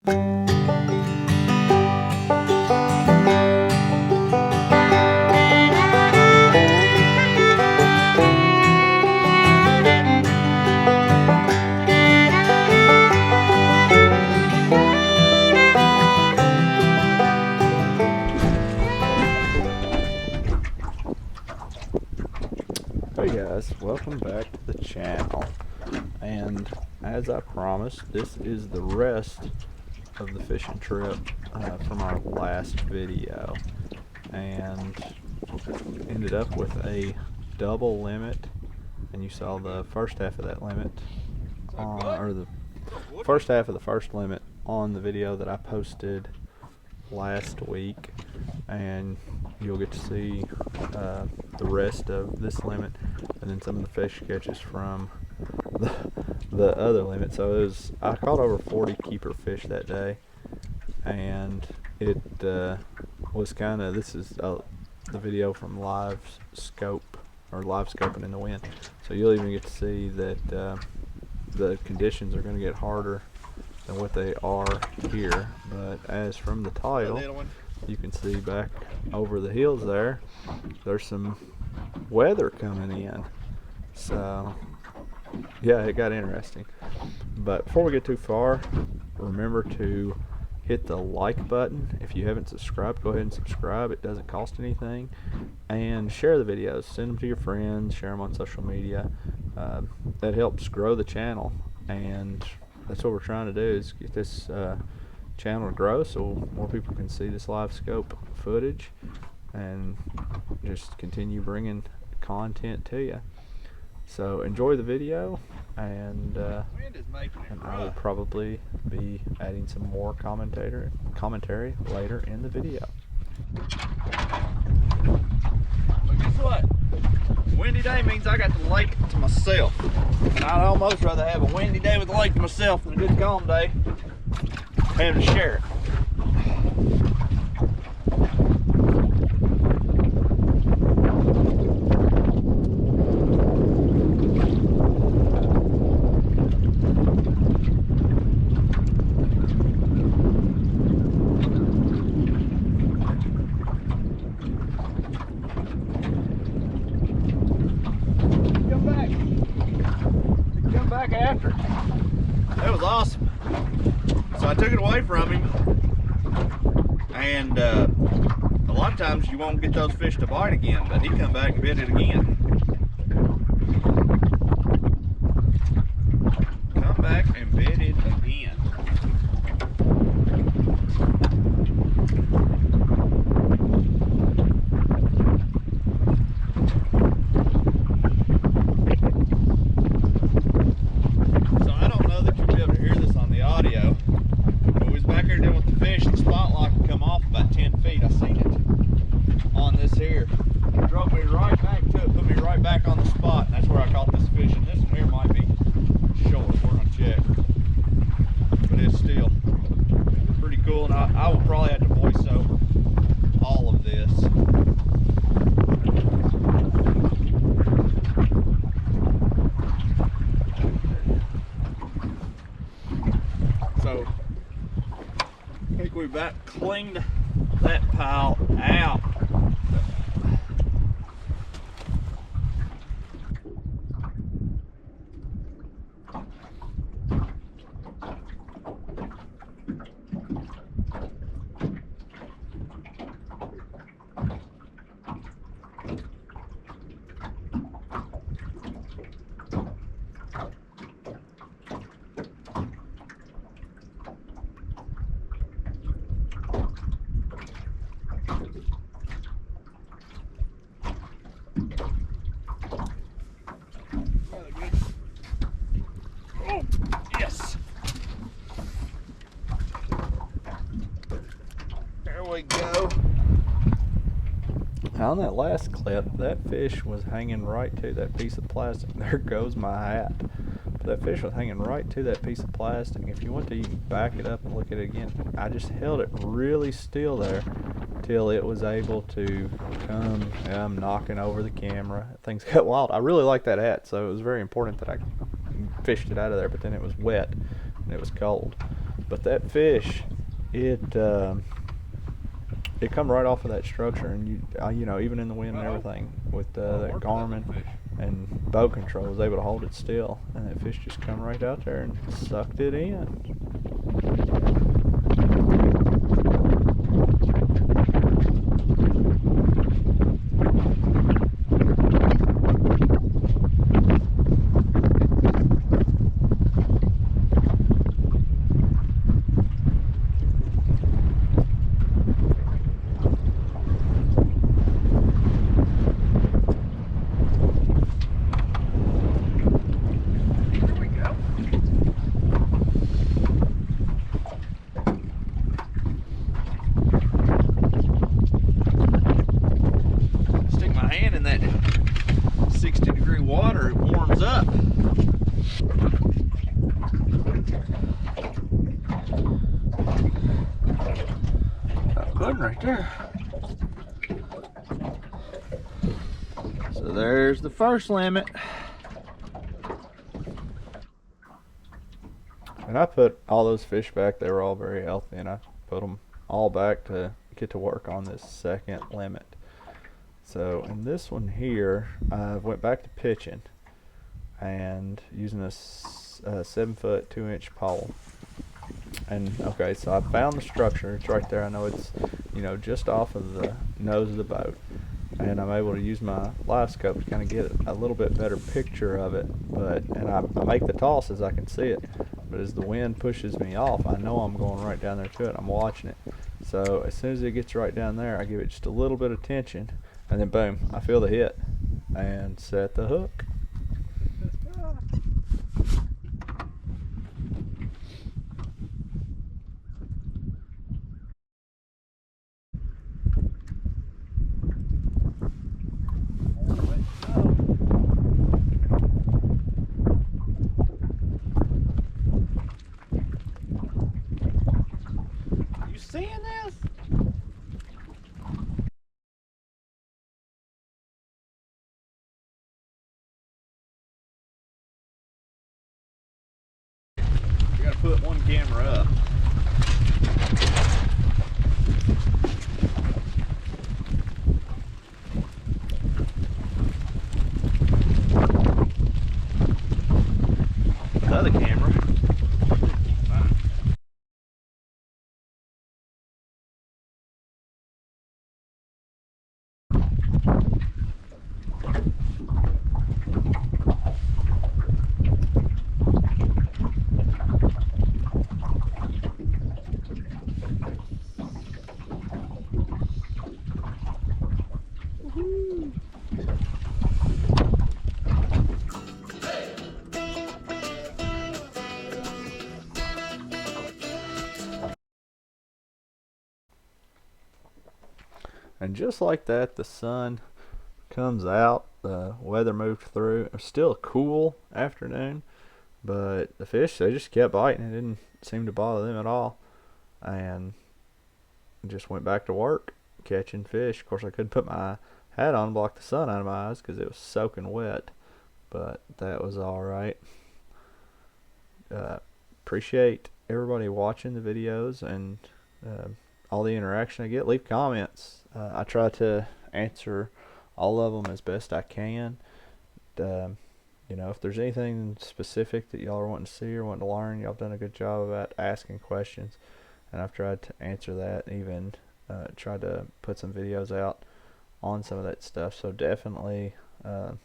Hey guys, welcome back to the channel, and as I promised, this is the rest of the fishing trip from our last video, and ended up with a double limit, and you saw the first half of that limit or the first half of the first limit on the video that I posted last week, and you'll get to see the rest of this limit and then some of the fish catches from the other limit. So I caught over 40 keeper fish that day, and it was kind of, this is the video from Livescope, or Livescoping in the wind, so you'll even get to see that the conditions are going to get harder than what they are here. But as from the title, you can see back over the hills there's some weather coming in, so yeah, it got interesting. But before we get too far, remember to hit the like button. If you haven't subscribed, go ahead and subscribe. It doesn't cost anything. And share the videos, send them to your friends, share them on social media. That helps grow the channel, and that's what we're trying to do, is get this channel to grow so more people can see this Livescope footage and just continue bringing content to you. So enjoy the video, and I will probably be adding some more commentary later in the video. Well, guess what? Windy day means I got the lake to myself. And I'd almost rather have a windy day with the lake to myself than a good calm day having to share it. Come back after. That was awesome. So I took it away from him, and a lot of times you won't get those fish to bite again, but he come back and bit it again. Come back and bit it again. So I don't know that you'll be able to hear this on the audio, but we was back here dealing with the fish, and the spot lock would come off about 10 feet. I seen it on this here. It drove me right back to it, put me right back on the spot, and that's where I caught this fish. And this one here might be short. We're gonna check, but it's still pretty cool. And I will probably have to voice over all of this. So I think we've about cleaned that pile out. Oh, yes. There we go. On that last clip, that fish was hanging right to that piece of plastic. There goes my hat. That fish was hanging right to that piece of plastic. If you want to, you can back it up and look at it again. I just held it really still there till it was able to come. I'm knocking over the camera. Things got wild. I really like that hat, so it was very important that I fished it out of there, but then it was wet and it was cold. But that fish, it it come right off of that structure, and you know, even in the wind and everything, with that Garmin and boat control, was able to hold it still, and that fish just come right out there and sucked it in. In that 60-degree water, it warms up. Good right there. So there's the first limit. And I put all those fish back. They were all very healthy, and I put them all back to get to work on this second limit. So in this one here, I went back to pitching and using a 7-foot 2-inch pole. And okay, so I found the structure. It's right there. I know it's, you know, just off of the nose of the boat, and I'm able to use my Livescope to kind of get a little bit better picture of it. And I make the toss as I can see it, but as the wind pushes me off, I know I'm going right down there to it. I'm watching it. So as soon as it gets right down there, I give it just a little bit of tension, and then boom, I feel the hit and set the hook. You seeing this? You gotta put one camera up. The other camera. And just like that, the sun comes out, the weather moved through. It was still a cool afternoon, but the fish, they just kept biting. It didn't seem to bother them at all, and just went back to work catching fish. Of course, I couldn't put my hat on to block the sun out of my eyes because it was soaking wet, but that was all right. Appreciate everybody watching the videos and all the interaction I get. Leave comments. I try to answer all of them as best I can. You know, if there's anything specific that y'all are wanting to see or wanting to learn, y'all have done a good job about asking questions, and I've tried to answer that, even tried to put some videos out on some of that stuff. So definitely, you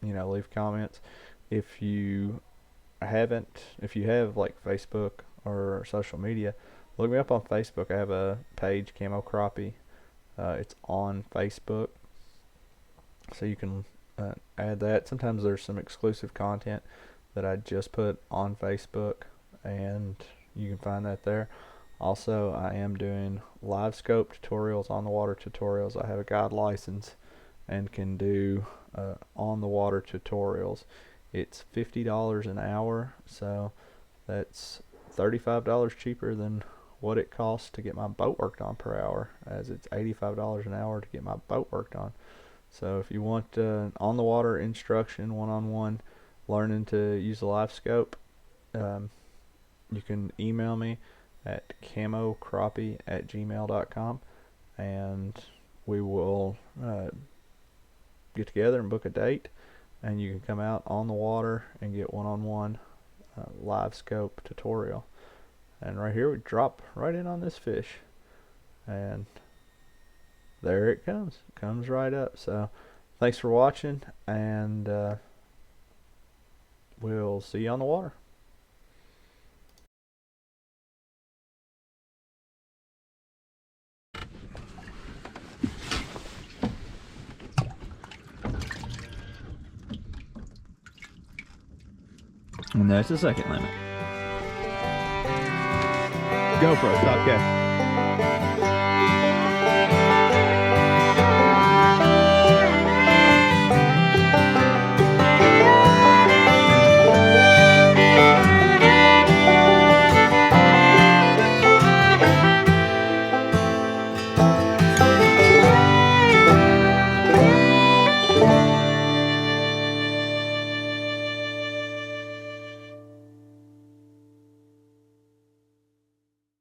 know, leave comments. If you have like Facebook or social media, look me up on Facebook. I have a page, Camo Crappie. It's on Facebook, so you can add that. Sometimes there's some exclusive content that I just put on Facebook, and you can find that there. Also, I am doing Livescope tutorials, on the water tutorials. I have a guide license and can do on the water tutorials. It's $50 an hour, so that's $35 cheaper than what it costs to get my boat worked on per hour, as it's $85 an hour to get my boat worked on. So if you want on the water instruction, one-on-one learning to use the Livescope, you can email me at camocrappie@gmail.com, and we will get together and book a date, and you can come out on the water and get one-on-one Livescope tutorial. And right here we drop right in on this fish, and there it comes. It comes right up. So thanks for watching, and we'll see you on the water. And that's the second limit. GoPro, stop catch.